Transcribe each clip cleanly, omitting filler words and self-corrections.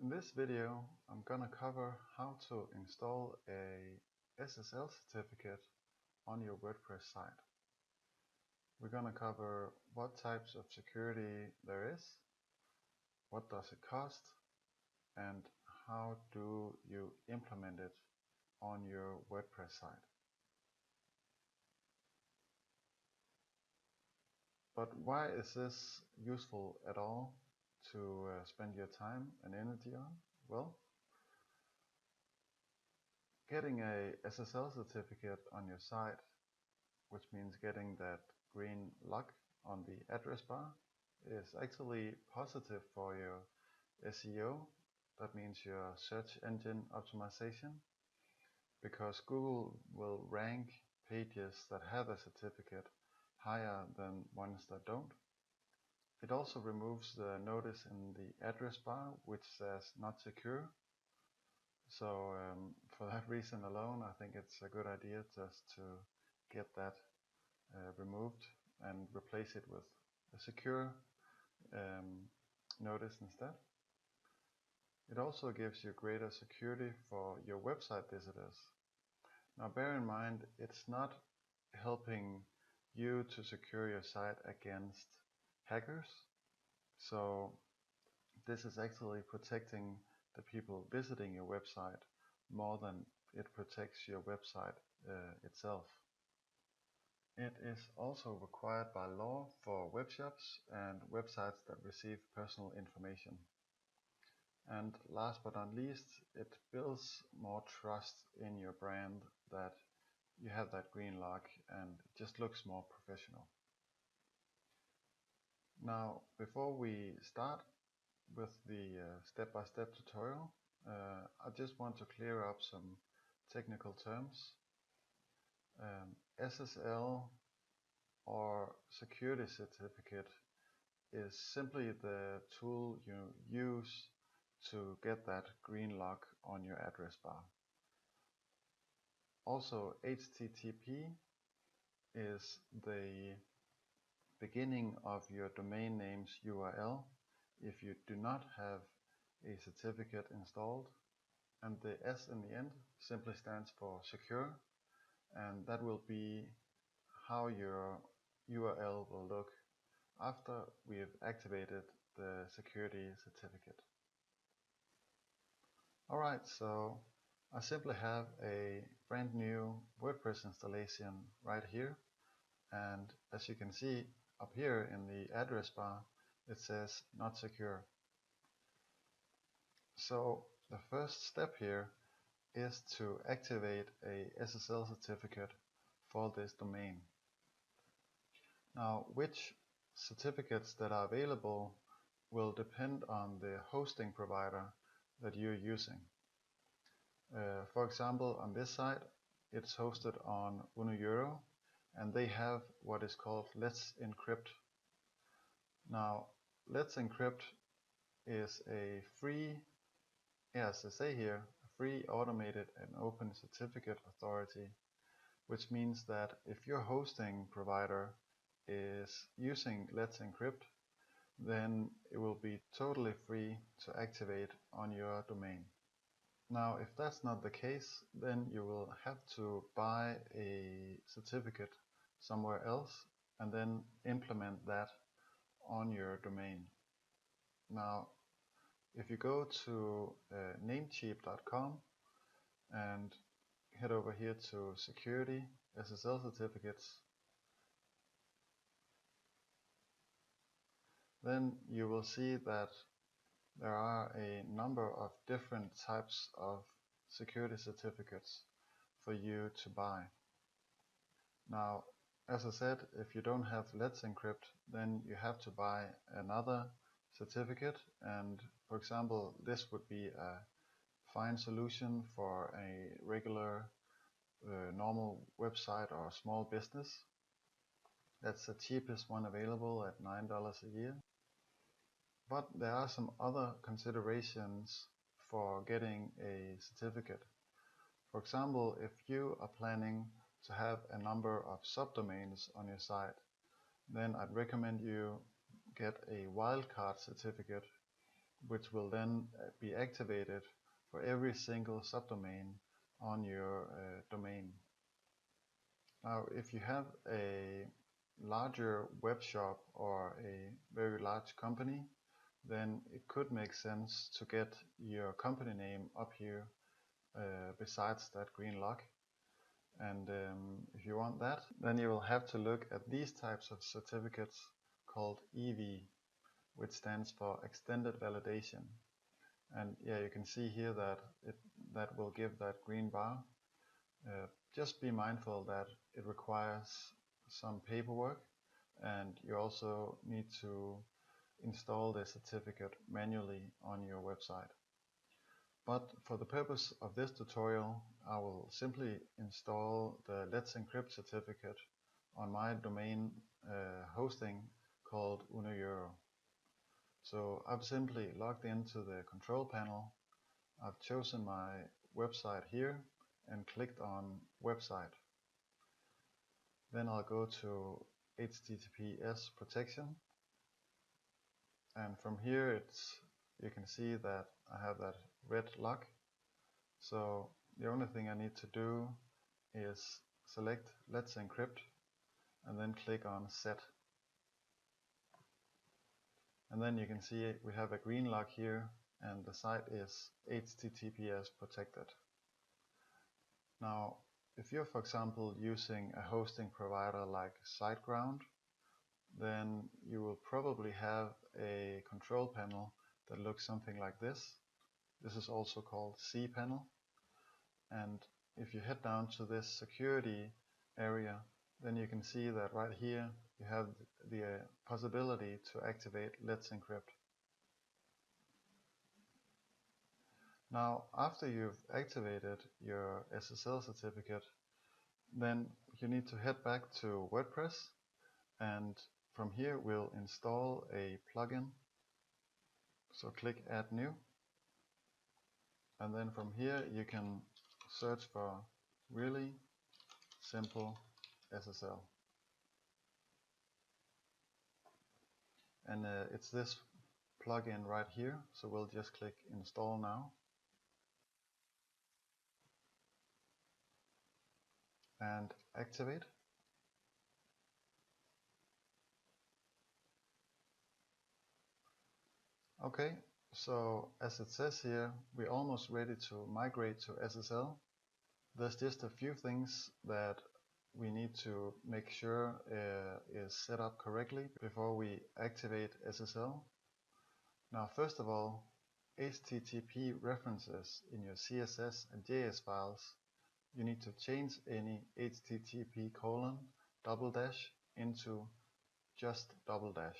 In this video, I'm gonna cover how to install a SSL certificate on your WordPress site. We're gonna cover what types of security there is, what does it cost, and how do you implement it on your WordPress site. But why is this useful at all to spend your time and energy on? Well, getting a SSL certificate on your site, which means getting that green lock on the address bar, is actually positive for your SEO. That means your search engine optimization, because Google will rank pages that have a certificate higher than ones that don't. It also removes the notice in the address bar which says not secure. So for that reason alone, I think it's a good idea just to get that removed and replace it with a secure notice instead. It also gives you greater security for your website visitors. Now bear in mind, it's not helping you to secure your site against hackers. So this is actually protecting the people visiting your website more than it protects your website itself. It is also required by law for web shops and websites that receive personal information. And last but not least, it builds more trust in your brand that you have that green lock and it just looks more professional. Now, before we start with the step-by-step tutorial, I just want to clear up some technical terms. SSL or security certificate is simply the tool you use to get that green lock on your address bar. Also, HTTP is the beginning of your domain name's URL if you do not have a certificate installed, and the S in the end simply stands for secure, and that will be how your URL will look after we've activated the security certificate. Alright, so I simply have a brand new WordPress installation right here, and as you can see up here in the address bar, it says not secure. So the first step here is to activate a SSL certificate for this domain. Now, which certificates that are available will depend on the hosting provider that you're using. For example, on this site, it's hosted on Uno, and they have what is called Let's Encrypt. Now, Let's Encrypt is a free, as they say here, a free, automated and open certificate authority, which means that if your hosting provider is using Let's Encrypt, then it will be totally free to activate on your domain. Now, if that's not the case, then you will have to buy a certificate somewhere else and then implement that on your domain. Now, if you go to namecheap.com and head over here to security, SSL certificates, then you will see that there are a number of different types of security certificates for you to buy. Now, as I said, if you don't have Let's Encrypt, then you have to buy another certificate, and for example, this would be a fine solution for a regular normal website or small business. That's the cheapest one available at $9 a year. But there are some other considerations for getting a certificate. For example, if you are planning to have a number of subdomains on your site, then I'd recommend you get a WildCard certificate, which will then be activated for every single subdomain on your domain. Now, if you have a larger web shop or a very large company, then it could make sense to get your company name up here besides that green lock. And if you want that, then you will have to look at these types of certificates called EV, which stands for Extended Validation. And yeah, you can see here that that will give that green bar. Just be mindful that it requires some paperwork, and you also need to install the certificate manually on your website. But for the purpose of this tutorial, I will simply install the Let's Encrypt certificate on my domain hosting called Uno. So I've simply logged into the control panel. I've chosen my website here and clicked on website. Then I'll go to HTTPS protection, and from here you can see that I have that red lock. So the only thing I need to do is select Let's Encrypt and then click on Set. And then you can see we have a green lock here and the site is HTTPS protected. Now, if you're, for example, using a hosting provider like SiteGround, then you will probably have a control panel that looks something like this. This is also called cPanel. And if you head down to this security area, then you can see that right here you have the possibility to activate Let's Encrypt. Now, after you've activated your SSL certificate, then you need to head back to WordPress, and from here we'll install a plugin. So click Add New, and then from here you can search for Really Simple SSL. And it's this plugin right here, so we'll just click Install Now. And activate. Okay, so as it says here, we're almost ready to migrate to SSL. There's just a few things that we need to make sure is set up correctly before we activate SSL. Now, first of all, HTTP references in your CSS and JS files, you need to change any HTTP : / into just /.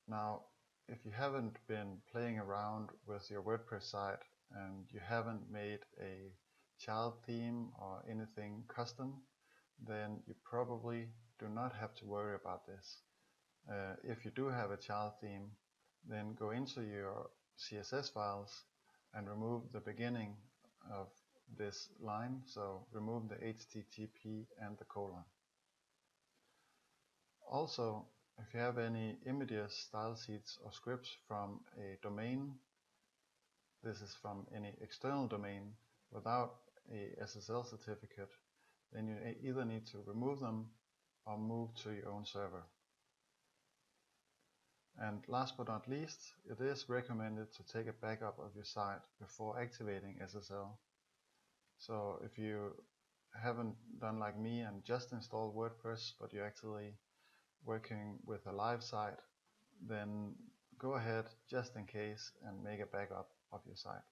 Now, if you haven't been playing around with your WordPress site and you haven't made a child theme or anything custom, then you probably do not have to worry about this. If you do have a child theme, then go into your CSS files and remove the beginning of this line, so remove the HTTP and the colon. Also, if you have any images, style sheets or scripts from a domain, this is from any external domain without a SSL certificate, then you either need to remove them or move to your own server. And last but not least, it is recommended to take a backup of your site before activating SSL. So if you haven't done like me and just installed WordPress, but you're actually working with a live site, then go ahead just in case and make a backup of your site.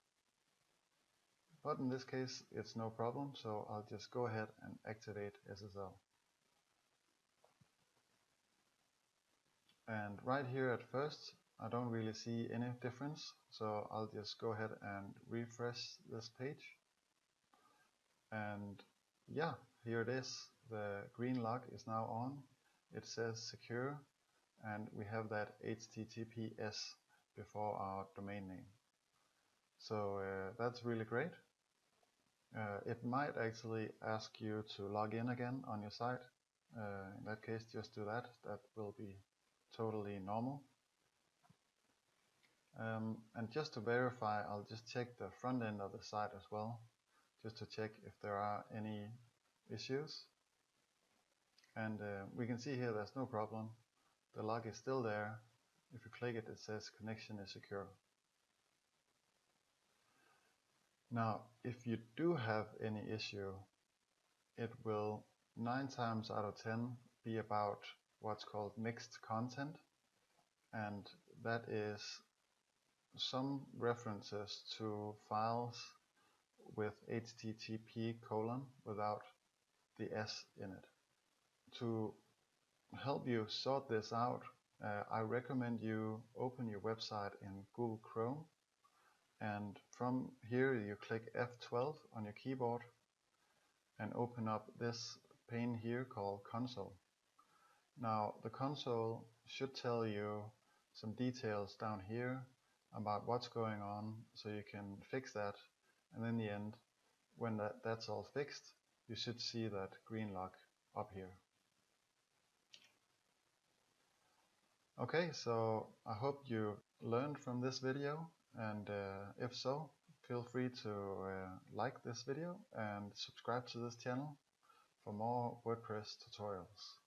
But in this case, it's no problem, so I'll just go ahead and activate SSL. And right here at first, I don't really see any difference, so I'll just go ahead and refresh this page. And yeah, here it is. The green lock is now on. It says secure, and we have that HTTPS before our domain name. So that's really great. It might actually ask you to log in again on your site. In that case, just do that. That will be totally normal. And just to verify, I'll just check the front end of the site as well, just to check if there are any issues. And we can see here there's no problem. The log is still there. If you click it, it says connection is secure. Now, if you do have any issue, it will 9 times out of 10 be about what's called mixed content, and that is some references to files with http : without the S in it. To help you sort this out, I recommend you open your website in Google Chrome, and from here you click F12 on your keyboard and open up this pane here called Console. Now the console should tell you some details down here about what's going on, so you can fix that, and in the end, when that's all fixed, you should see that green lock up here. Okay, so I hope you learned from this video, and if so, feel free to like this video and subscribe to this channel for more WordPress tutorials.